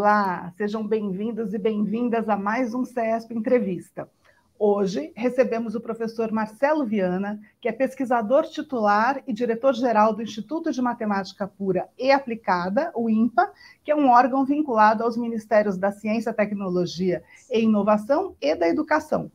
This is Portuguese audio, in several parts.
Olá, sejam bem-vindos e bem-vindas a mais um CESP Entrevista. Hoje recebemos o professor Marcelo Viana, que é pesquisador titular e diretor-geral do Instituto de Matemática Pura e Aplicada, o INPA, que é um órgão vinculado aos Ministérios da Ciência, Tecnologia e Inovação e da Educação.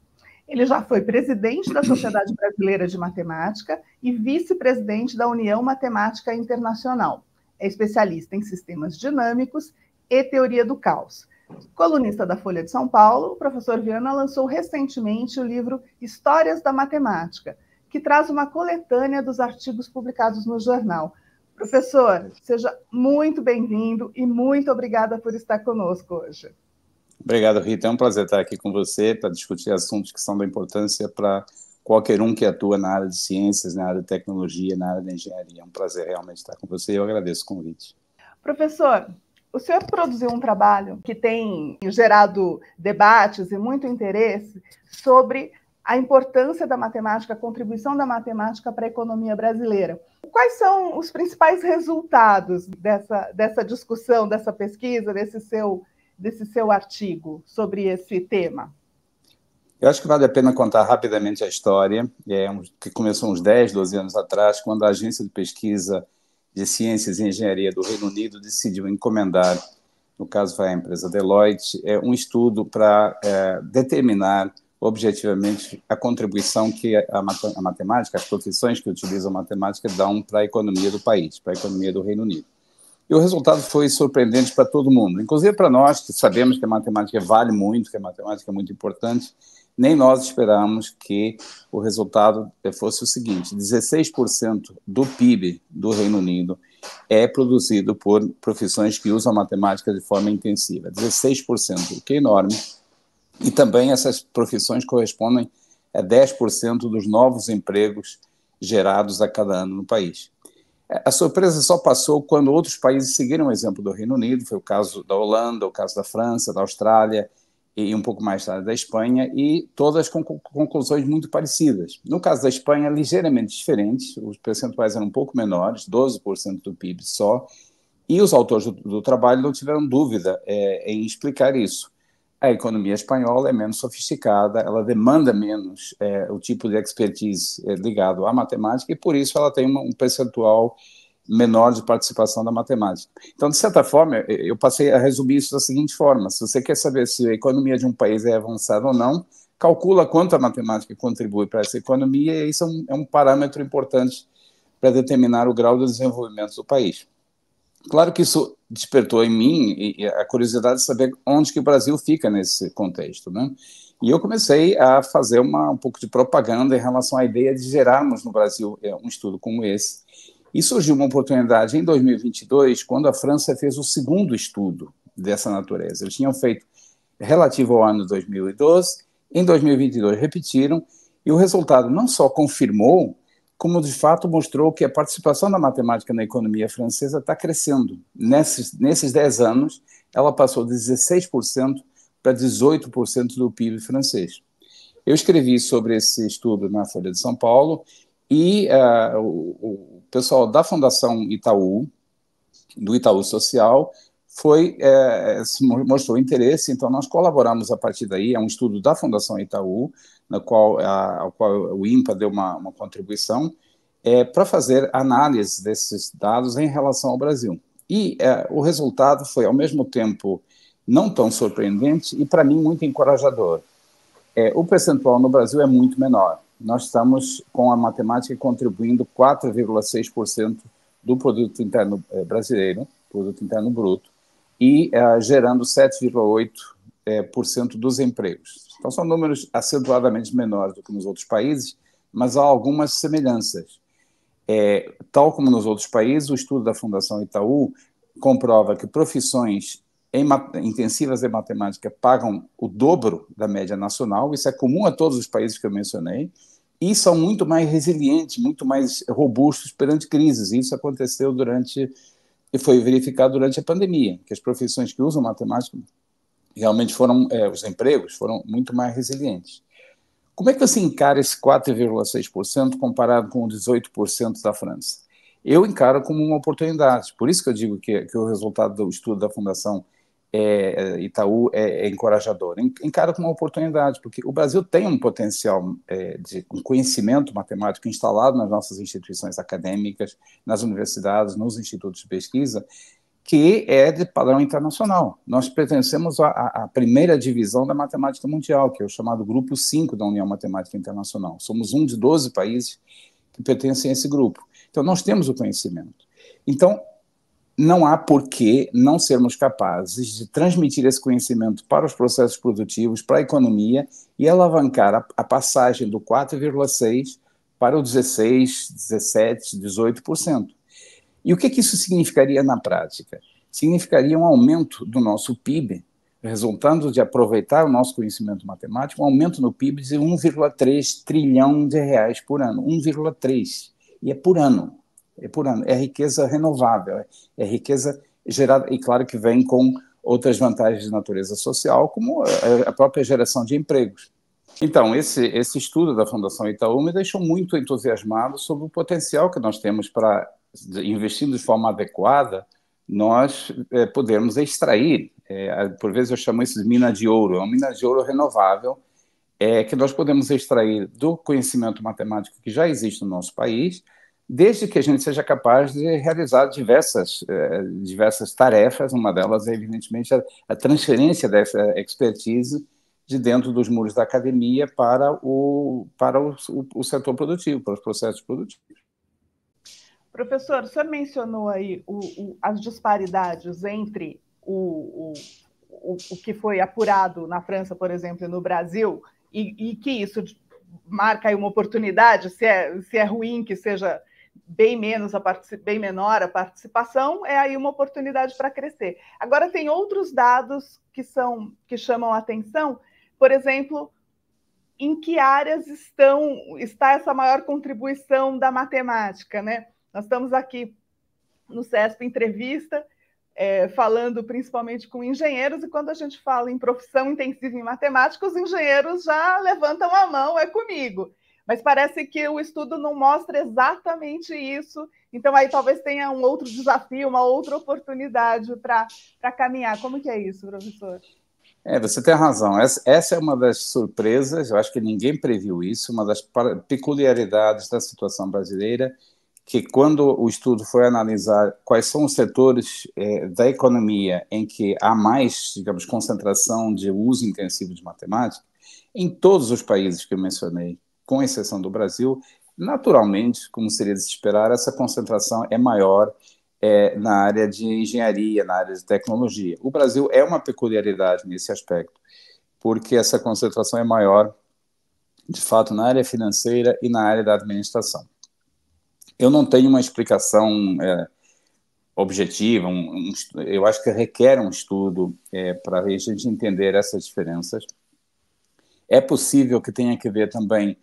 Ele já foi presidente da Sociedade Brasileira de Matemática e vice-presidente da União Matemática Internacional. É especialista em sistemas dinâmicos e teoria do caos. Colunista da Folha de São Paulo, o professor Viana lançou recentemente o livro Histórias da Matemática, que traz uma coletânea dos artigos publicados no jornal. Professor, seja muito bem-vindo e muito obrigada por estar conosco hoje. Obrigado, Rita. É um prazer estar aqui com você para discutir assuntos que são da importância para qualquer um que atua na área de ciências, na área de tecnologia, na área de engenharia. É um prazer realmente estar com você e eu agradeço o convite. Professor, o senhor produziu um trabalho que tem gerado debates e muito interesse sobre a importância da matemática, a contribuição da matemática para a economia brasileira. Quais são os principais resultados dessa discussão, dessa pesquisa, desse seu artigo sobre esse tema? Eu acho que vale a pena contar rapidamente a história, que começou uns 10, 12 anos atrás, quando a agência de pesquisa de ciências e engenharia do Reino Unido decidiu encomendar, no caso foi a empresa Deloitte, um estudo para determinar objetivamente a contribuição que a matemática, as profissões que utilizam matemática dão para a economia do país, para a economia do Reino Unido. E o resultado foi surpreendente para todo mundo, inclusive para nós, que sabemos que a matemática vale muito, que a matemática é muito importante. Nem nós esperamos que o resultado fosse o seguinte: 16% do PIB do Reino Unido é produzido por profissões que usam a matemática de forma intensiva. 16%, o que é enorme. E também essas profissões correspondem a 10% dos novos empregos gerados a cada ano no país. A surpresa só passou quando outros países seguiram o exemplo do Reino Unido, foi o caso da Holanda, o caso da França, da Austrália e um pouco mais tarde da Espanha, e todas com conclusões muito parecidas. No caso da Espanha, ligeiramente diferentes, os percentuais eram um pouco menores, 12% do PIB só, e os autores do trabalho não tiveram dúvida em explicar isso. A economia espanhola é menos sofisticada, ela demanda menos o tipo de expertise ligado à matemática e, por isso, ela tem um percentual menor de participação da matemática. Então, de certa forma, eu passei a resumir isso da seguinte forma: se você quer saber se a economia de um país é avançada ou não, calcula quanto a matemática contribui para essa economia, e isso é um parâmetro importante para determinar o grau de desenvolvimento do país. Claro que isso despertou em mim a curiosidade de saber onde que o Brasil fica nesse contexto, né? E eu comecei a fazer um pouco de propaganda em relação à ideia de gerarmos no Brasil um estudo como esse. E surgiu uma oportunidade em 2022, quando a França fez o segundo estudo dessa natureza. Eles tinham feito relativo ao ano 2012, em 2022 repetiram, e o resultado não só confirmou, como de fato mostrou que a participação da matemática na economia francesa está crescendo. Nesses 10 anos, ela passou de 16% para 18% do PIB francês. Eu escrevi sobre esse estudo na Folha de São Paulo, e o pessoal da Fundação Itaú, do Itaú Social, mostrou interesse, então nós colaboramos a partir daí. É um estudo da Fundação Itaú, ao qual o INPA deu uma contribuição, para fazer análise desses dados em relação ao Brasil. E o resultado foi, ao mesmo tempo, não tão surpreendente e, para mim, muito encorajador. O percentual no Brasil é muito menor. Nós estamos com a matemática contribuindo 4,6% do produto interno brasileiro, produto interno bruto, e gerando 7,8% dos empregos. Então, são números acentuadamente menores do que nos outros países, mas há algumas semelhanças. Tal como nos outros países, o estudo da Fundação Itaú comprova que profissões intensivas em matemática pagam o dobro da média nacional. Isso é comum a todos os países que eu mencionei, e são muito mais resilientes, muito mais robustos perante crises. Isso aconteceu e foi verificado durante a pandemia, que as profissões que usam matemática realmente os empregos foram muito mais resilientes. Como é que você encara esse 4,6% comparado com o 18% da França? Eu encaro como uma oportunidade. Por isso que eu digo que o resultado do estudo da Fundação Itaú é encorajador. Encara como uma oportunidade, porque o Brasil tem um potencial de um conhecimento matemático instalado nas nossas instituições acadêmicas, nas universidades, nos institutos de pesquisa, que é de padrão internacional. Nós pertencemos à primeira divisão da matemática mundial, que é o chamado Grupo 5 da União Matemática Internacional. Somos um de 12 países que pertencem a esse grupo. Então, nós temos o conhecimento. Então, não há por que não sermos capazes de transmitir esse conhecimento para os processos produtivos, para a economia, e alavancar a passagem do 4,6% para o 16%, 17%, 18%. E o que isso significaria na prática? Significaria um aumento do nosso PIB, resultando de aproveitar o nosso conhecimento matemático, um aumento no PIB de 1,3 trilhão de reais por ano. 1,3. E é por ano. É riqueza renovável, é riqueza gerada, e claro que vem com outras vantagens de natureza social, como a própria geração de empregos. Então, esse estudo da Fundação Itaú me deixou muito entusiasmado sobre o potencial que nós temos para, investindo de forma adequada, nós podermos extrair, por vezes eu chamo isso de mina de ouro, é uma mina de ouro renovável, que nós podemos extrair do conhecimento matemático que já existe no nosso país, desde que a gente seja capaz de realizar diversas tarefas. Uma delas é, evidentemente, a transferência dessa expertise de dentro dos muros da academia para o setor produtivo, para os processos produtivos. Professor, o senhor mencionou aí as disparidades entre o que foi apurado na França, por exemplo, e no Brasil, e que isso marca aí uma oportunidade, se é ruim que seja bem menor a participação, é aí uma oportunidade para crescer. Agora, tem outros dados que chamam a atenção, por exemplo, em que áreas está essa maior contribuição da matemática, né? Nós estamos aqui no CESP Entrevista, falando principalmente com engenheiros, e quando a gente fala em profissão intensiva em matemática, os engenheiros já levantam a mão, é comigo. Mas parece que o estudo não mostra exatamente isso, então aí talvez tenha um outro desafio, uma outra oportunidade para caminhar. Como que é isso, professor? Você tem razão. Essa é uma das surpresas, eu acho que ninguém previu isso, uma das peculiaridades da situação brasileira, que quando o estudo foi analisar quais são os setores da economia em que há mais, digamos, concentração de uso intensivo de matemática, em todos os países que eu mencionei, com exceção do Brasil, naturalmente, como seria de se esperar, essa concentração é maior na área de engenharia, na área de tecnologia. O Brasil é uma peculiaridade nesse aspecto, porque essa concentração é maior, de fato, na área financeira e na área da administração. Eu não tenho uma explicação objetiva, eu acho que requer um estudo para a gente entender essas diferenças. É possível que tenha que ver também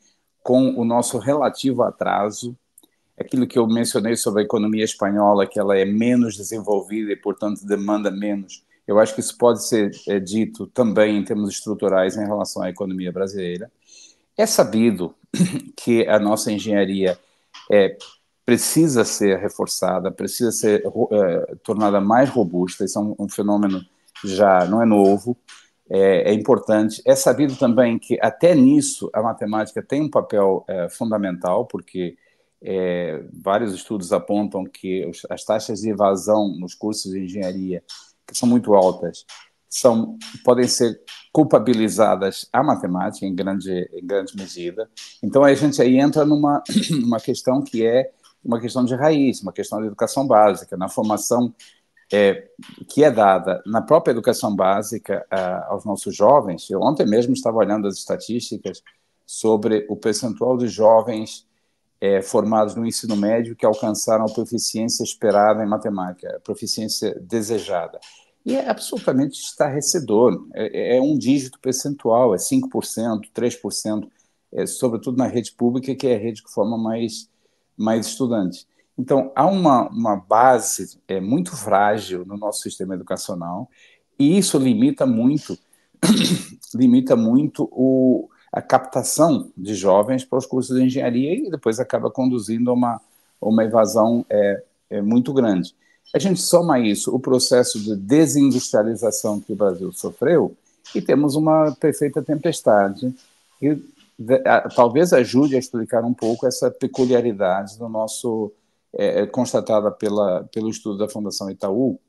com o nosso relativo atraso, aquilo que eu mencionei sobre a economia espanhola, que ela é menos desenvolvida e, portanto, demanda menos. Eu acho que isso pode ser dito também em termos estruturais em relação à economia brasileira. É sabido que a nossa engenharia precisa ser reforçada, precisa ser tornada mais robusta. Isso é um fenômeno já não é novo, é importante. É sabido também que até nisso a matemática tem um papel fundamental, porque vários estudos apontam que as taxas de evasão nos cursos de engenharia, que são muito altas, podem ser culpabilizadas à matemática em grande medida. Então a gente aí entra numa questão que é uma questão de raiz, uma questão de educação básica, na formação que é dada na própria educação básica aos nossos jovens. Eu ontem mesmo estava olhando as estatísticas sobre o percentual de jovens formados no ensino médio que alcançaram a proficiência esperada em matemática, a proficiência desejada. E é absolutamente estarrecedor. É um dígito percentual, é 5%, 3%, sobretudo na rede pública, que é a rede que forma mais estudantes. Então, há uma base muito frágil no nosso sistema educacional, e isso limita muito a captação de jovens para os cursos de engenharia, e depois acaba conduzindo a uma evasão muito grande. A gente soma isso, o processo de desindustrialização que o Brasil sofreu, e temos uma perfeita tempestade que talvez ajude a explicar um pouco essa peculiaridade do nosso, constatada pelo estudo da Fundação Itaú,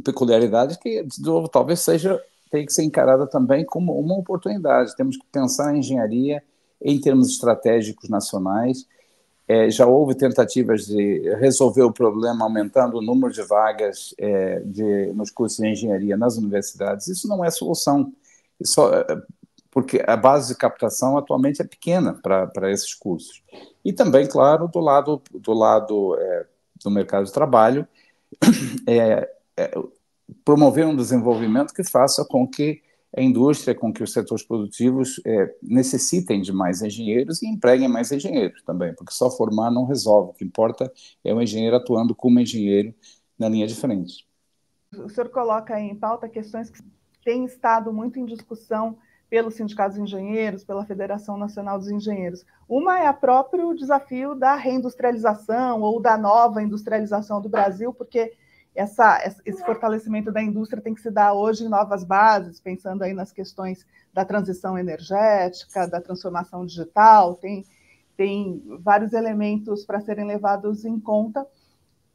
peculiaridade que, de novo, talvez tenha que ser encarada também como uma oportunidade. Temos que pensar em engenharia em termos estratégicos nacionais. Já houve tentativas de resolver o problema aumentando o número de vagas nos cursos de engenharia nas universidades. Isso não é solução, porque a base de captação atualmente é pequena para esses cursos. E também, claro, do lado do mercado de trabalho, promover um desenvolvimento que faça com que a indústria, com que os setores produtivos necessitem de mais engenheiros e empreguem mais engenheiros também, porque só formar não resolve. O que importa é o engenheiro atuando como engenheiro na linha de frente. O senhor coloca em pauta questões que têm estado muito em discussão pelos sindicatos de engenheiros, pela Federação Nacional dos Engenheiros. Uma é o próprio desafio da reindustrialização ou da nova industrialização do Brasil, porque esse fortalecimento da indústria tem que se dar hoje em novas bases, pensando aí nas questões da transição energética, da transformação digital, tem vários elementos para serem levados em conta,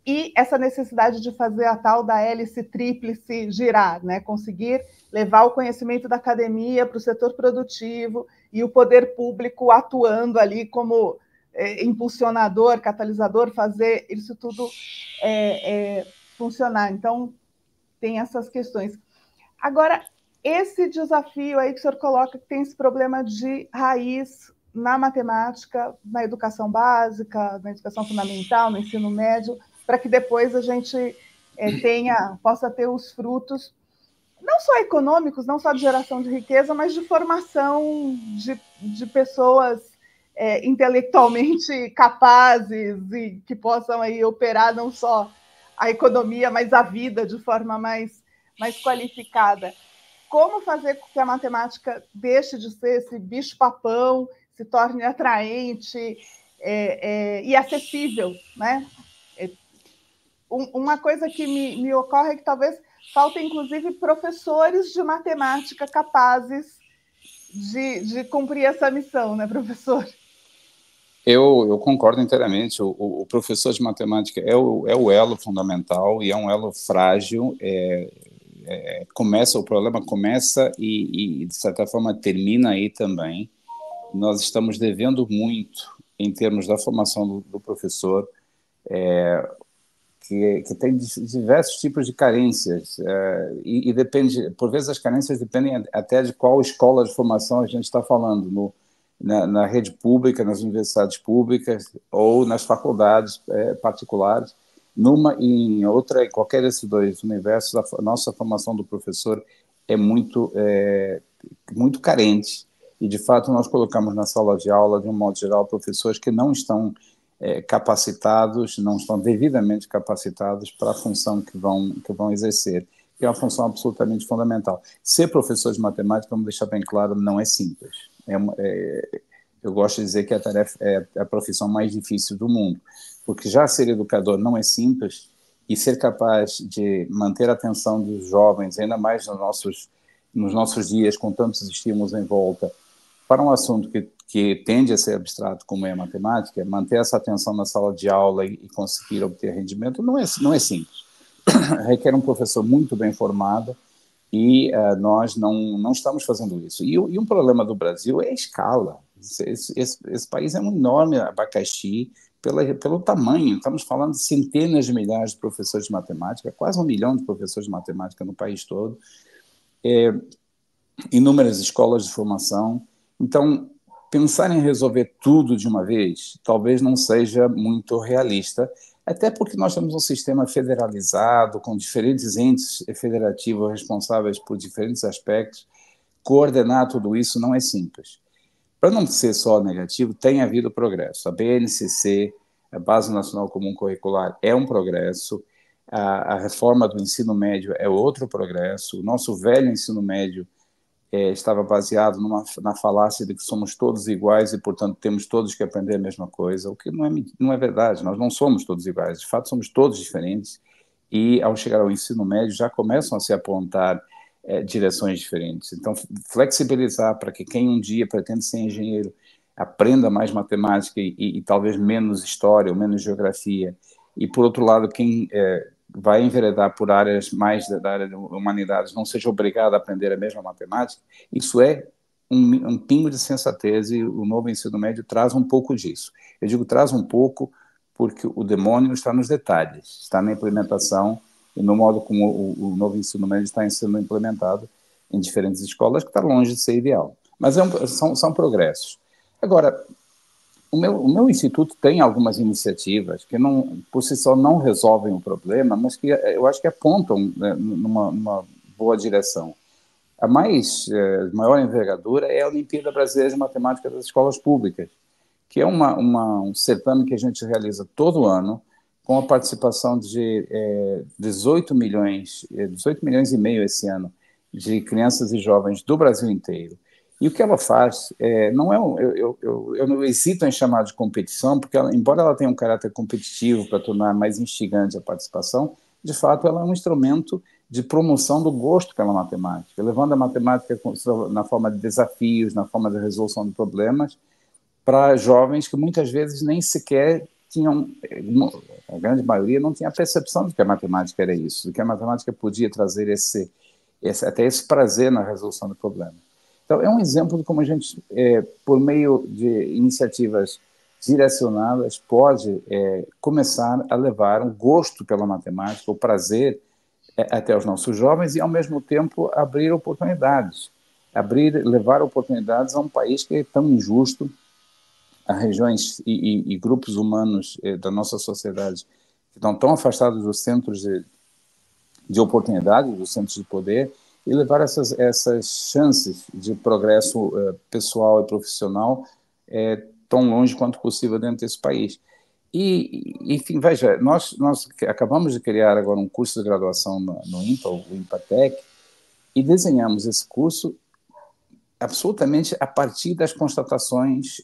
e essa necessidade de fazer a tal da hélice tríplice girar, né? Conseguir levar o conhecimento da academia para o setor produtivo e o poder público atuando ali como impulsionador, catalisador, fazer isso tudo funcionar. Então, tem essas questões. Agora, esse desafio aí que o senhor coloca, que tem esse problema de raiz na matemática, na educação básica, na educação fundamental, no ensino médio, para que depois a gente possa ter os frutos, não só econômicos, não só de geração de riqueza, mas de formação de pessoas intelectualmente capazes e que possam aí operar não só a economia, mas a vida de forma mais qualificada. Como fazer com que a matemática deixe de ser esse bicho-papão, se torne atraente e acessível, né? Uma coisa que me ocorre é que talvez faltem, inclusive, professores de matemática capazes de cumprir essa missão, né, professor? Eu concordo inteiramente. O professor de matemática é o elo fundamental e é um elo frágil. O problema começa e, de certa forma, termina aí também. Nós estamos devendo muito em termos da formação do professor, que tem diversos tipos de carências, e depende, por vezes as carências dependem até de qual escola de formação a gente está falando, na rede pública, nas universidades públicas ou nas faculdades particulares. Numa e em outra, em qualquer desses dois universos, a nossa formação do professor é muito carente. E, de fato, nós colocamos na sala de aula, de um modo geral, professores que não estão capacitados, não estão devidamente capacitados para a função que vão exercer, que é uma função absolutamente fundamental. Ser professor de matemática, vamos deixar bem claro, não é simples. Eu gosto de dizer que a tarefa é a profissão mais difícil do mundo, porque já ser educador não é simples, e ser capaz de manter a atenção dos jovens, ainda mais nos nossos dias, com tantos estímulos em volta, para um assunto que tende a ser abstrato, como é a matemática, manter essa atenção na sala de aula e conseguir obter rendimento não é simples. Requer um professor muito bem formado, e nós não estamos fazendo isso. E um problema do Brasil é a escala. Esse país é um enorme abacaxi pelo tamanho. Estamos falando de centenas de milhares de professores de matemática, quase 1 milhão de professores de matemática no país todo, inúmeras escolas de formação. Então, pensar em resolver tudo de uma vez talvez não seja muito realista, até porque nós temos um sistema federalizado, com diferentes entes federativos responsáveis por diferentes aspectos. Coordenar tudo isso não é simples. Para não ser só negativo, tem havido progresso. A BNCC, a Base Nacional Comum Curricular, é um progresso. A reforma do ensino médio é outro progresso. O nosso velho ensino médio estava baseado na falácia de que somos todos iguais e, portanto, temos todos que aprender a mesma coisa, o que não é verdade. Nós não somos todos iguais, de fato, somos todos diferentes e, ao chegar ao ensino médio, já começam a se apontar direções diferentes. Então, flexibilizar para que quem um dia pretende ser engenheiro aprenda mais matemática e talvez menos história ou menos geografia, e, por outro lado, quem vai enveredar por áreas mais da área de humanidades não seja obrigado a aprender a mesma matemática, isso é um pingo de sensatez, e o novo ensino médio traz um pouco disso. Eu digo traz um pouco porque o demônio está nos detalhes, está na implementação e no modo como o novo ensino médio está sendo implementado em diferentes escolas, que está longe de ser ideal. Mas são progressos. Agora, o meu instituto tem algumas iniciativas que, não, por si só, não resolvem o problema, mas que eu acho que apontam, né, numa boa direção. A maior envergadura é a Olimpíada Brasileira de Matemática das Escolas Públicas, que é um certame que a gente realiza todo ano, com a participação de 18 milhões e meio esse ano, de crianças e jovens do Brasil inteiro. E o que ela faz não é eu não hesito em chamar de competição, porque embora ela tenha um caráter competitivo para tornar mais instigante a participação, de fato ela é um instrumento de promoção do gosto pela matemática, levando a matemática na forma de desafios, na forma de resolução de problemas, para jovens que muitas vezes nem sequer tinham, a grande maioria não tinha a percepção de que a matemática era isso, de que a matemática podia trazer até esse prazer na resolução do problema. Então, é um exemplo de como a gente, por meio de iniciativas direcionadas, pode começar a levar um gosto pela matemática, o prazer até os nossos jovens, e, ao mesmo tempo, abrir oportunidades, levar oportunidades a um país que é tão injusto, a regiões e grupos humanos da nossa sociedade que estão tão afastados dos centros de oportunidade, dos centros de poder, e levar essas chances de progresso pessoal e profissional tão longe quanto possível dentro desse país. E, enfim, veja, nós acabamos de criar agora um curso de graduação no IMPA, o IMPATEC, e desenhamos esse curso absolutamente a partir das constatações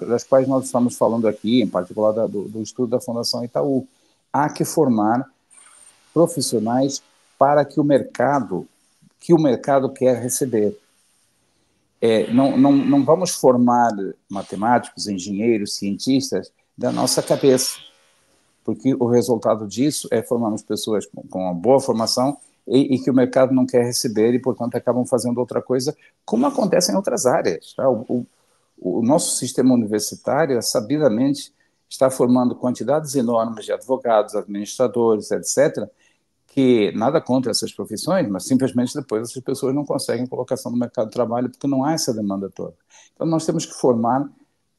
das quais nós estamos falando aqui, em particular do estudo da Fundação Itaú. Há que formar profissionais para que o mercado quer receber. Não vamos formar matemáticos, engenheiros, cientistas da nossa cabeça, porque o resultado disso é formarmos pessoas com uma boa formação e que o mercado não quer receber e, portanto, acabam fazendo outra coisa, como acontece em outras áreas. Tá? O nosso sistema universitário, sabidamente, está formando quantidades enormes de advogados, administradores, etc., que nada contra essas profissões, mas simplesmente depois essas pessoas não conseguem colocação no mercado de trabalho porque não há essa demanda toda. Então, nós temos que formar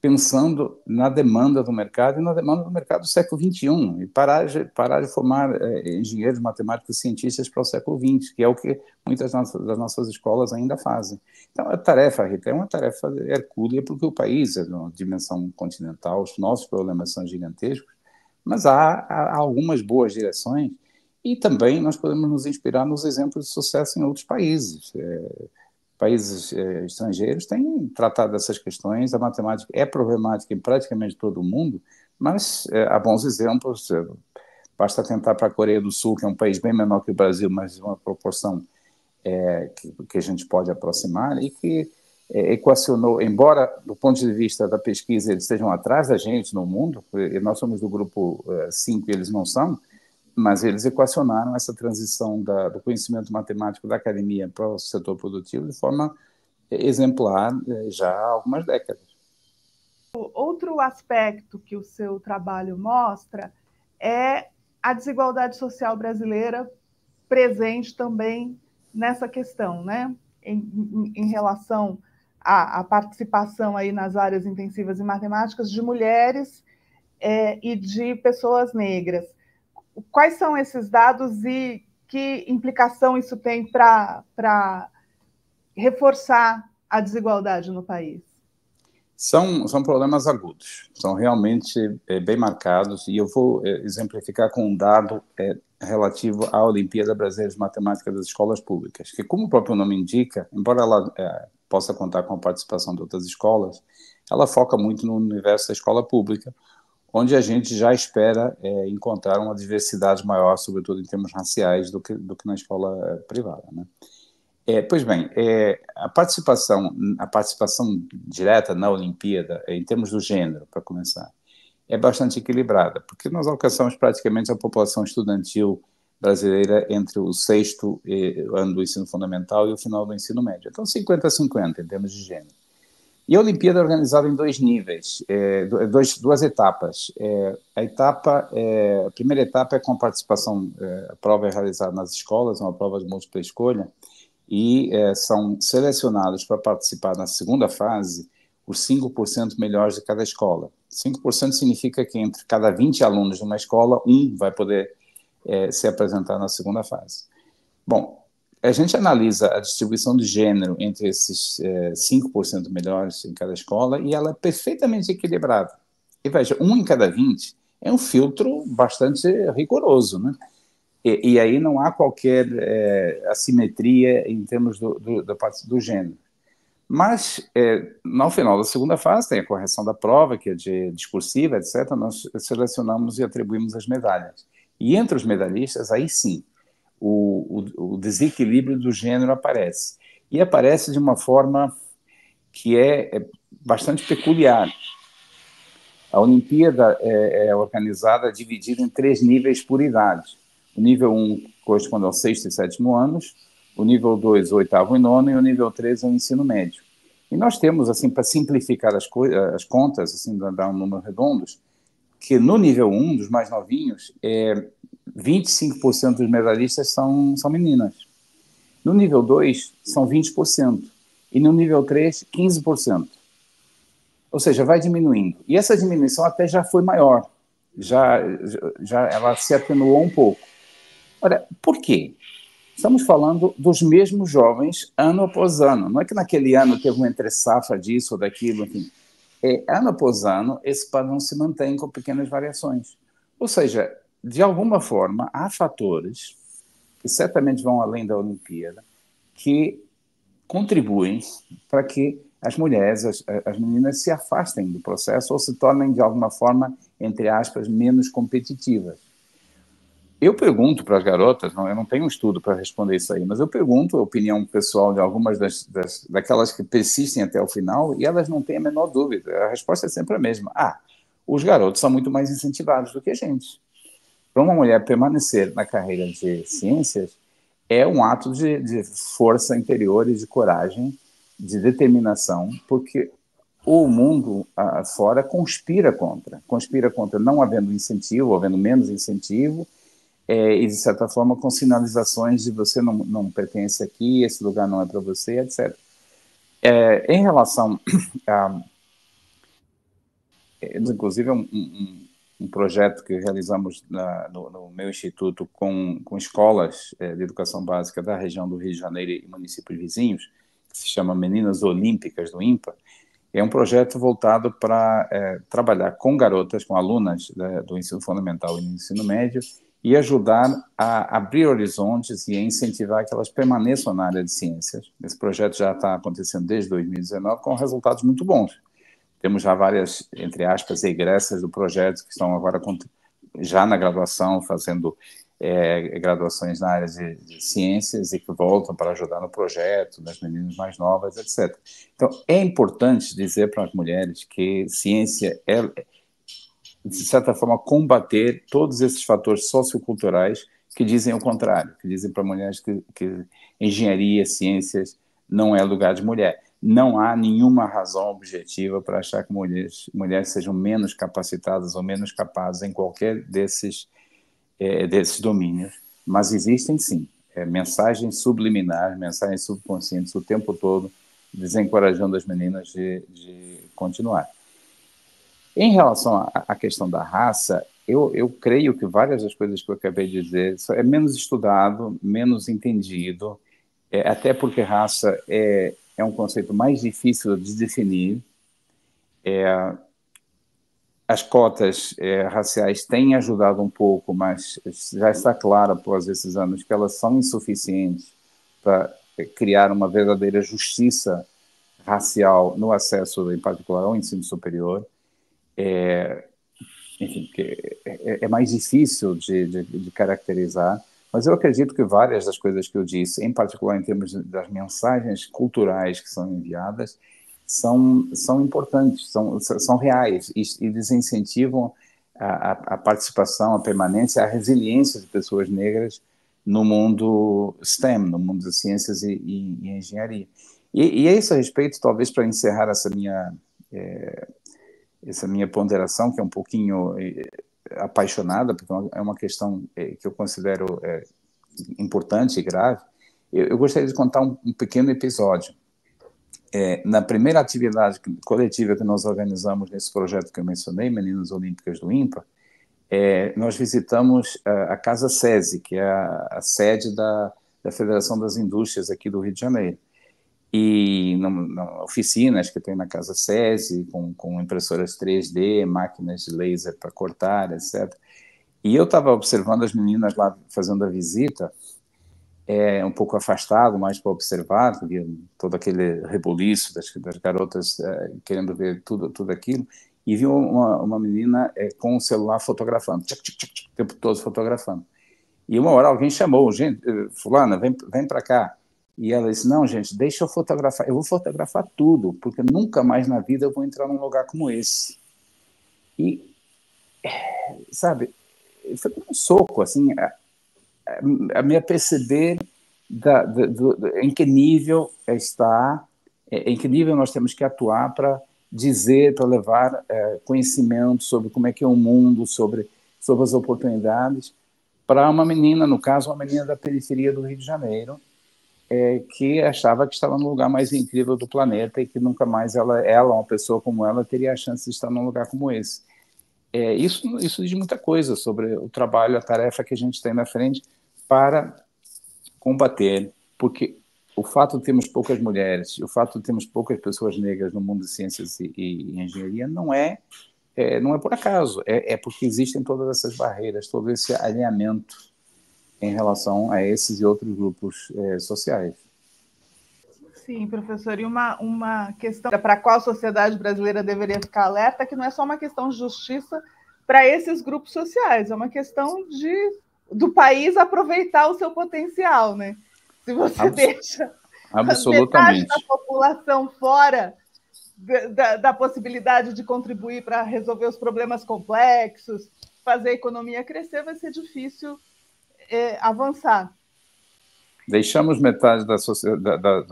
pensando na demanda do mercado e na demanda do mercado do século XXI, e parar de formar engenheiros, matemáticos, cientistas para o século XX, que é o que muitas das nossas escolas ainda fazem. Então, a tarefa, Rita, é uma tarefa hercúlea, porque o país é de uma dimensão continental, os nossos problemas são gigantescos, mas há algumas boas direções, e também nós podemos nos inspirar nos exemplos de sucesso em outros países. Países estrangeiros têm tratado dessas questões, a matemática é problemática em praticamente todo o mundo, mas há bons exemplos, basta tentar para a Coreia do Sul, que é um país bem menor que o Brasil, mas de uma proporção que a gente pode aproximar, e que equacionou, embora do ponto de vista da pesquisa eles estejam atrás da gente no mundo, e nós somos do grupo 5 e eles não são, mas eles equacionaram essa transição do conhecimento matemático da academia para o setor produtivo de forma exemplar já há algumas décadas. Outro aspecto que o seu trabalho mostra é a desigualdade social brasileira presente também nessa questão, né? Em relação à participação aí nas áreas intensivas em matemáticas de mulheres e de pessoas negras. Quais são esses dados e que implicação isso tem para reforçar a desigualdade no país? São problemas agudos, são realmente bem marcados, e eu vou exemplificar com um dado relativo à Olimpíada Brasileira de Matemática das Escolas Públicas, que, como o próprio nome indica, embora ela possa contar com a participação de outras escolas, ela foca muito no universo da escola pública, onde a gente já espera encontrar uma diversidade maior, sobretudo em termos raciais, do que na escola privada, né? Pois bem, a participação direta na Olimpíada, em termos do gênero, para começar, é bastante equilibrada, porque nós alcançamos praticamente a população estudantil brasileira entre o sexto ano do ensino fundamental e o final do ensino médio. Então, 50-50 em termos de gênero. E a Olimpíada é organizada em dois níveis, duas etapas. A primeira etapa é com a participação, a prova é realizada nas escolas, é uma prova de múltipla escolha, e são selecionados para participar na segunda fase os 5% melhores de cada escola. 5% significa que entre cada 20 alunos de uma escola, um vai poder se apresentar na segunda fase. Bom, a gente analisa a distribuição de gênero entre esses 5% melhores em cada escola e ela é perfeitamente equilibrada. E veja, um em cada 20 é um filtro bastante rigoroso, né? E aí não há qualquer assimetria em termos da parte do gênero. Mas, no final da segunda fase, tem a correção da prova, que é de discursiva, etc. Nós selecionamos e atribuímos as medalhas. E entre os medalhistas, aí sim, o desequilíbrio do gênero aparece. E aparece de uma forma que é bastante peculiar. A Olimpíada é organizada, dividida em 3 níveis por idade. O nível 1 corresponde ao sexto e sétimo anos, o nível 2, o oitavo e nono, e o nível 3 é o ensino médio. E nós temos, assim, para simplificar as contas, assim, dar um número redondos, que no nível 1, dos mais novinhos, 25% dos medalhistas são meninas. No nível 2, são 20%. E no nível 3, 15%. Ou seja, vai diminuindo. E essa diminuição até já foi maior. Já ela se atenuou um pouco. Olha, por quê? Estamos falando dos mesmos jovens ano após ano. Não é que naquele ano teve uma entre-safra disso ou daquilo, enfim. Ano após ano, esse padrão se mantém com pequenas variações. Ou seja, de alguma forma, há fatores que certamente vão além da Olimpíada, que contribuem para que as mulheres, as meninas, se afastem do processo ou se tornem, de alguma forma, entre aspas, menos competitivas. Eu pergunto para as garotas, eu não tenho um estudo para responder isso aí, mas eu pergunto a opinião pessoal de algumas daquelas que persistem até o final e elas não têm a menor dúvida. A resposta é sempre a mesma. Os garotos são muito mais incentivados do que a gente. Para uma mulher permanecer na carreira de ciências, é um ato de força interior e de coragem, de determinação, porque o mundo fora conspira contra não havendo incentivo, havendo menos incentivo, e, de certa forma, com sinalizações de você não pertence aqui, esse lugar não é para você, etc. Em relação a... Inclusive, um projeto que realizamos no meu instituto com escolas de educação básica da região do Rio de Janeiro e municípios vizinhos, que se chama Meninas Olímpicas do INPA. É um projeto voltado para trabalhar com garotas, com alunas do ensino fundamental e do ensino médio, e ajudar a abrir horizontes e a incentivar que elas permaneçam na área de ciências. Esse projeto já está acontecendo desde 2019, com resultados muito bons. Temos já várias, entre aspas, egressas do projeto que estão agora já na graduação, fazendo graduações na área de ciências e que voltam para ajudar no projeto, das meninas mais novas, etc. Então, é importante dizer para as mulheres que ciência é, de certa forma, combater todos esses fatores socioculturais que dizem o contrário, que dizem para mulheres que engenharia, ciências não é lugar de mulher. Não há nenhuma razão objetiva para achar que mulheres sejam menos capacitadas ou menos capazes em qualquer desses domínios, mas existem sim mensagens subliminares, mensagens subconscientes o tempo todo, desencorajando as meninas de continuar. Em relação à questão da raça, eu creio que várias das coisas que eu acabei de dizer é menos estudado, menos entendido, até porque raça é um conceito mais difícil de definir. As cotas raciais têm ajudado um pouco, mas já está claro, após esses anos, que elas são insuficientes para criar uma verdadeira justiça racial no acesso, em particular, ao ensino superior. enfim, que é mais difícil de caracterizar, mas eu acredito que várias das coisas que eu disse, em particular em termos das mensagens culturais que são enviadas, são importantes, são reais e desincentivam a participação, a permanência, a resiliência de pessoas negras no mundo STEM, no mundo das ciências e engenharia. E a esse respeito, talvez para encerrar essa minha ponderação, que é um pouquinho apaixonada, porque é uma questão que eu considero importante e grave, eu gostaria de contar um pequeno episódio. Na primeira atividade coletiva que nós organizamos nesse projeto que eu mencionei, Meninas Olímpicas do INPA, nós visitamos a Casa SESI, que é a sede da Federação das Indústrias aqui do Rio de Janeiro. E oficinas que tem na Casa SESI, com impressoras 3D, máquinas de laser para cortar, etc. E eu estava observando as meninas lá fazendo a visita, um pouco afastado, mais para observar, via todo aquele rebuliço das garotas querendo ver tudo aquilo, e vi uma menina com o celular fotografando, o tempo todo fotografando. E uma hora alguém chamou, gente, fulana, vem para cá. E ela disse, não, gente, deixa eu fotografar, eu vou fotografar tudo, porque nunca mais na vida eu vou entrar num lugar como esse. E, sabe, foi como um soco, assim, a me aperceber em que nível está, em que nível nós temos que atuar para dizer, para levar conhecimento sobre como é que é o mundo, sobre as oportunidades, para uma menina, no caso, uma menina da periferia do Rio de Janeiro, que achava que estava no lugar mais incrível do planeta e que nunca mais ela, uma pessoa como ela, teria a chance de estar num lugar como esse. Isso diz muita coisa sobre o trabalho, a tarefa que a gente tem na frente para combater, porque o fato de termos poucas mulheres, o fato de termos poucas pessoas negras no mundo de ciências e engenharia não é por acaso, é porque existem todas essas barreiras, todo esse alinhamento em relação a esses e outros grupos sociais. Sim, professor, e uma questão para a qual a sociedade brasileira deveria ficar alerta, que não é só uma questão de justiça para esses grupos sociais, é uma questão do país aproveitar o seu potencial, né? Se você deixa metade da população fora da possibilidade de contribuir para resolver os problemas complexos, fazer a economia crescer, vai ser difícil avançar. Deixamos metade da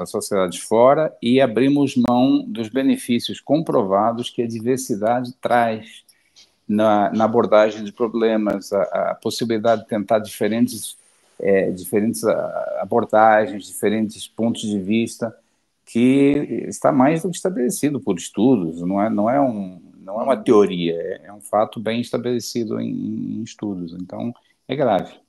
sociedade fora e abrimos mão dos benefícios comprovados que a diversidade traz na abordagem de problemas, a possibilidade de tentar diferentes abordagens, diferentes pontos de vista, que está mais do que estabelecido por estudos, não é uma teoria, é um fato bem estabelecido em estudos, então é grave.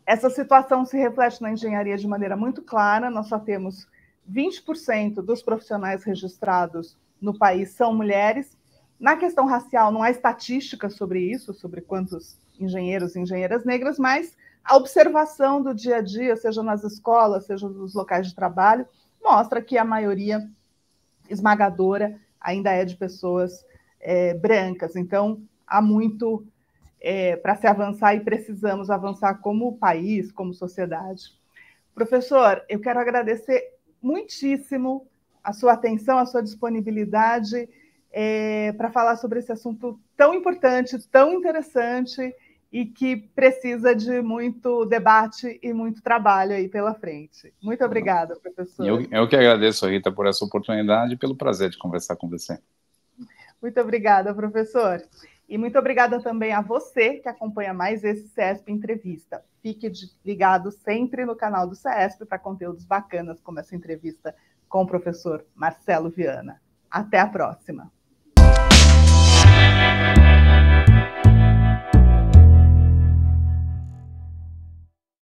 Essa situação se reflete na engenharia de maneira muito clara. Nós só temos 20% dos profissionais registrados no país são mulheres. Na questão racial, não há estatística sobre isso, sobre quantos engenheiros e engenheiras negras, mas a observação do dia a dia, seja nas escolas, seja nos locais de trabalho, mostra que a maioria esmagadora ainda é de pessoas brancas. Então, há muito para se avançar e precisamos avançar como país, como sociedade. Professor, eu quero agradecer muitíssimo a sua atenção, a sua disponibilidade para falar sobre esse assunto tão importante, tão interessante e que precisa de muito debate e muito trabalho aí pela frente. Muito obrigada, professor. Eu que agradeço, Rita, por essa oportunidade e pelo prazer de conversar com você. Muito obrigada, professor. E muito obrigada também a você que acompanha mais esse CESP Entrevista. Fique ligado sempre no canal do CESP para conteúdos bacanas como essa entrevista com o professor Marcelo Viana. Até a próxima.